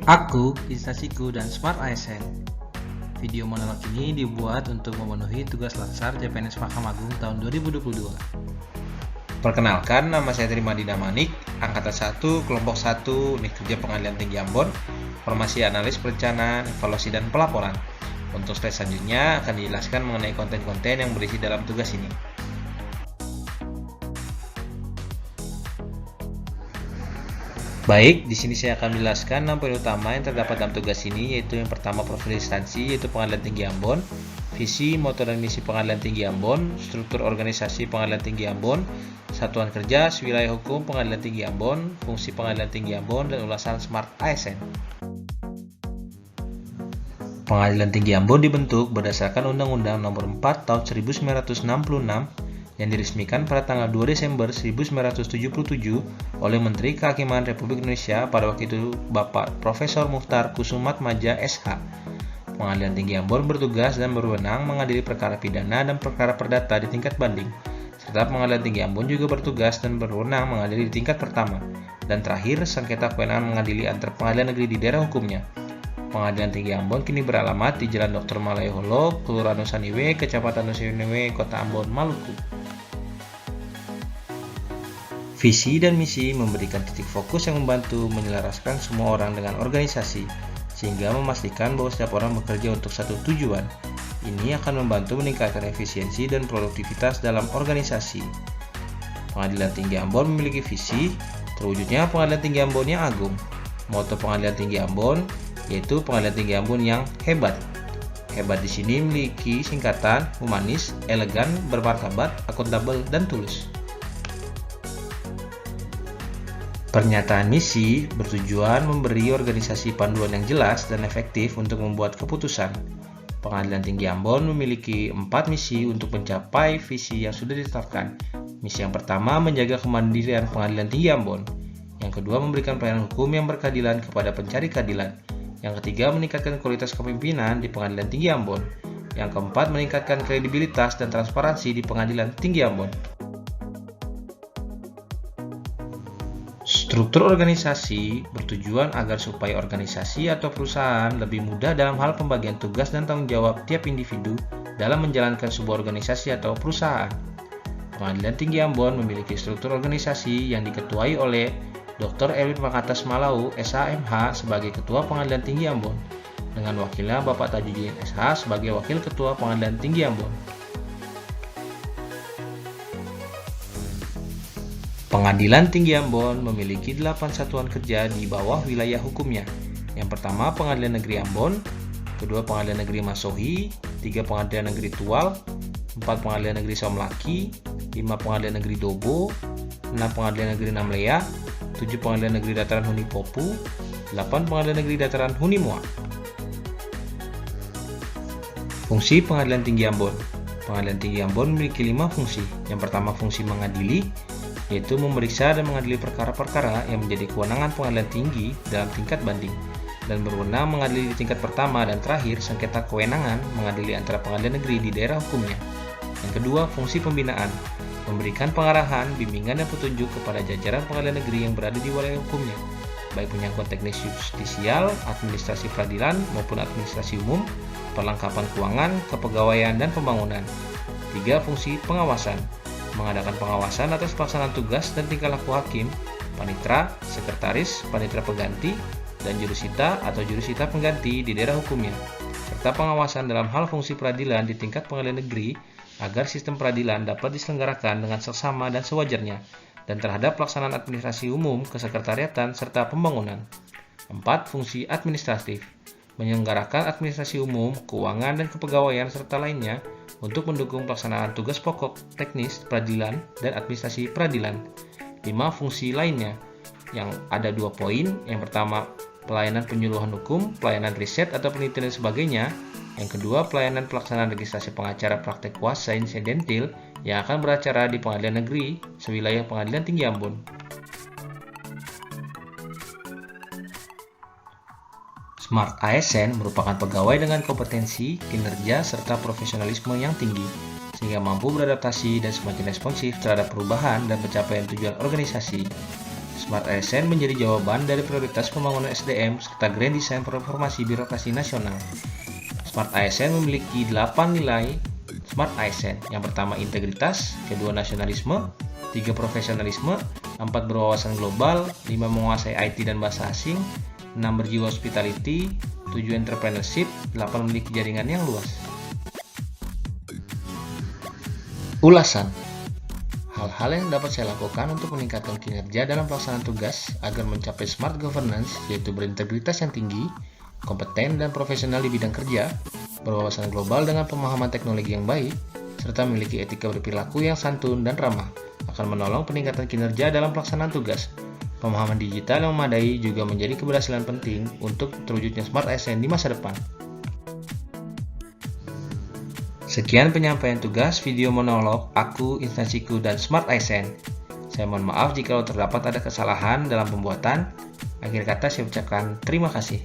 Aku, instasiku, dan Smart ASN. Video monolog ini dibuat untuk memenuhi tugas laksar CPNS Mahkamah Agung tahun 2022. Perkenalkan, nama saya Trimadi Damanik, Angkatan 1, Kelompok 1, Unit Kerja Pengadilan Tinggi Ambon, Formasi Analis Perencanaan, Evaluasi, dan Pelaporan. Untuk slide selanjutnya akan dijelaskan mengenai konten-konten yang berisi dalam tugas ini. Baik, di sini saya akan menjelaskan 6 poin utama yang terdapat dalam tugas ini, yaitu yang pertama profil instansi, yaitu Pengadilan Tinggi Ambon, visi, moto, dan misi Pengadilan Tinggi Ambon, struktur organisasi Pengadilan Tinggi Ambon, satuan kerja, wilayah hukum Pengadilan Tinggi Ambon, fungsi Pengadilan Tinggi Ambon, dan ulasan Smart ASN. Pengadilan Tinggi Ambon dibentuk berdasarkan Undang-Undang Nomor 4 Tahun 1966 yang diresmikan pada tanggal 2 Desember 1977 oleh Menteri Kehakiman Republik Indonesia pada waktu itu Bapak Profesor Muchtar Kusumatmadja SH. Pengadilan Tinggi Ambon bertugas dan berwenang mengadili perkara pidana dan perkara perdata di tingkat banding, serta Pengadilan Tinggi Ambon juga bertugas dan berwenang mengadili di tingkat pertama, dan terakhir sengketa kewenangan mengadili antar pengadilan negeri di daerah hukumnya. Pengadilan Tinggi Ambon kini beralamat di Jalan Dr. Malaya-Holo, Kelurahan Nusaniwe, Kecamatan Nusaniwe, Kota Ambon, Maluku. Visi dan misi memberikan titik fokus yang membantu menyelaraskan semua orang dengan organisasi, sehingga memastikan bahwa setiap orang bekerja untuk satu tujuan. Ini akan membantu meningkatkan efisiensi dan produktivitas dalam organisasi. Pengadilan Tinggi Ambon memiliki visi, terwujudnya Pengadilan Tinggi Ambon yang agung. Moto Pengadilan Tinggi Ambon yaitu Pengadilan Tinggi Ambon yang hebat. Hebat di sini memiliki singkatan humanis, elegan, bermartabat, akuntabel, dan tulus. Pernyataan misi bertujuan memberi organisasi panduan yang jelas dan efektif untuk membuat keputusan. Pengadilan Tinggi Ambon memiliki 4 misi untuk mencapai visi yang sudah ditetapkan. Misi yang pertama menjaga kemandirian Pengadilan Tinggi Ambon. Yang kedua memberikan pelayanan hukum yang berkeadilan kepada pencari keadilan. Yang ketiga meningkatkan kualitas kepemimpinan di Pengadilan Tinggi Ambon. Yang keempat meningkatkan kredibilitas dan transparansi di Pengadilan Tinggi Ambon. Struktur organisasi bertujuan agar supaya organisasi atau perusahaan lebih mudah dalam hal pembagian tugas dan tanggung jawab tiap individu dalam menjalankan sebuah organisasi atau perusahaan. Pengadilan Tinggi Ambon memiliki struktur organisasi yang diketuai oleh Dr. Erwin Pangkatas Malau, SHMH sebagai Ketua Pengadilan Tinggi Ambon, dengan wakilnya Bapak Tajudin SH sebagai Wakil Ketua Pengadilan Tinggi Ambon. Pengadilan Tinggi Ambon memiliki 8 satuan kerja di bawah wilayah hukumnya. Yang pertama Pengadilan Negeri Ambon, kedua Pengadilan Negeri Masohi, 3 Pengadilan Negeri Tual, 4 Pengadilan Negeri Somlaki, 5 Pengadilan Negeri Dobo, 6 Pengadilan Negeri Namlea, 7 Pengadilan Negeri Dataran Huni Popu, 8 Pengadilan Negeri Dataran Huni Moa. Fungsi Pengadilan Tinggi Ambon. Pengadilan Tinggi Ambon memiliki 5 fungsi. Yang pertama fungsi mengadili, yaitu memeriksa dan mengadili perkara-perkara yang menjadi kewenangan pengadilan tinggi dalam tingkat banding, dan berwenang mengadili di tingkat pertama dan terakhir sengketa kewenangan mengadili antara pengadilan negeri di daerah hukumnya. Yang kedua, fungsi pembinaan, memberikan pengarahan, bimbingan, dan petunjuk kepada jajaran pengadilan negeri yang berada di wilayah hukumnya, baik menyangkut teknis justisial, administrasi peradilan, maupun administrasi umum, perlengkapan keuangan, kepegawaian, dan pembangunan. Tiga, fungsi pengawasan, mengadakan pengawasan atas pelaksanaan tugas dan tingkah laku hakim, panitra, sekretaris, panitra pengganti, dan jurusita atau jurusita pengganti di daerah hukumnya, serta pengawasan dalam hal fungsi peradilan di tingkat pengadilan negeri agar sistem peradilan dapat diselenggarakan dengan seksama dan sewajarnya, dan terhadap pelaksanaan administrasi umum, kesekretariatan, serta pembangunan. 4. Fungsi administratif, menyelenggarakan administrasi umum, keuangan, dan kepegawaian serta lainnya untuk mendukung pelaksanaan tugas pokok, teknis, peradilan, dan administrasi peradilan. 5. Fungsi lainnya, yang ada 2 poin. Yang pertama, pelayanan penyuluhan hukum, pelayanan riset atau penelitian dan sebagainya. Yang kedua, pelayanan pelaksanaan registrasi pengacara praktek kuasa insidentil yang akan beracara di pengadilan negeri sewilayah Pengadilan Tinggi Ambon. Smart ASN merupakan pegawai dengan kompetensi, kinerja, serta profesionalisme yang tinggi, sehingga mampu beradaptasi dan semakin responsif terhadap perubahan dan pencapaian tujuan organisasi. Smart ASN menjadi jawaban dari prioritas pembangunan SDM serta Grand Design Reformasi Birokrasi Nasional. Smart ASN memiliki 8 nilai Smart ASN. Yang pertama integritas, kedua nasionalisme, 3 profesionalisme, 4 berwawasan global, 5 menguasai IT dan bahasa asing, 6 berjiwa hospitality, 7 entrepreneurship, 8 memiliki jaringan yang luas. Ulasan. Hal-hal yang dapat saya lakukan untuk meningkatkan kinerja dalam pelaksanaan tugas agar mencapai smart governance, yaitu berintegritas yang tinggi, kompeten dan profesional di bidang kerja, berwawasan global dengan pemahaman teknologi yang baik, serta memiliki etika berperilaku yang santun dan ramah, akan menolong peningkatan kinerja dalam pelaksanaan tugas. Pemahaman digital yang memadai juga menjadi keberhasilan penting untuk terwujudnya Smart ASN di masa depan. Sekian penyampaian tugas video monolog aku, instansiku, dan Smart ASN. Saya mohon maaf jika terdapat ada kesalahan dalam pembuatan. Akhir kata saya ucapkan terima kasih.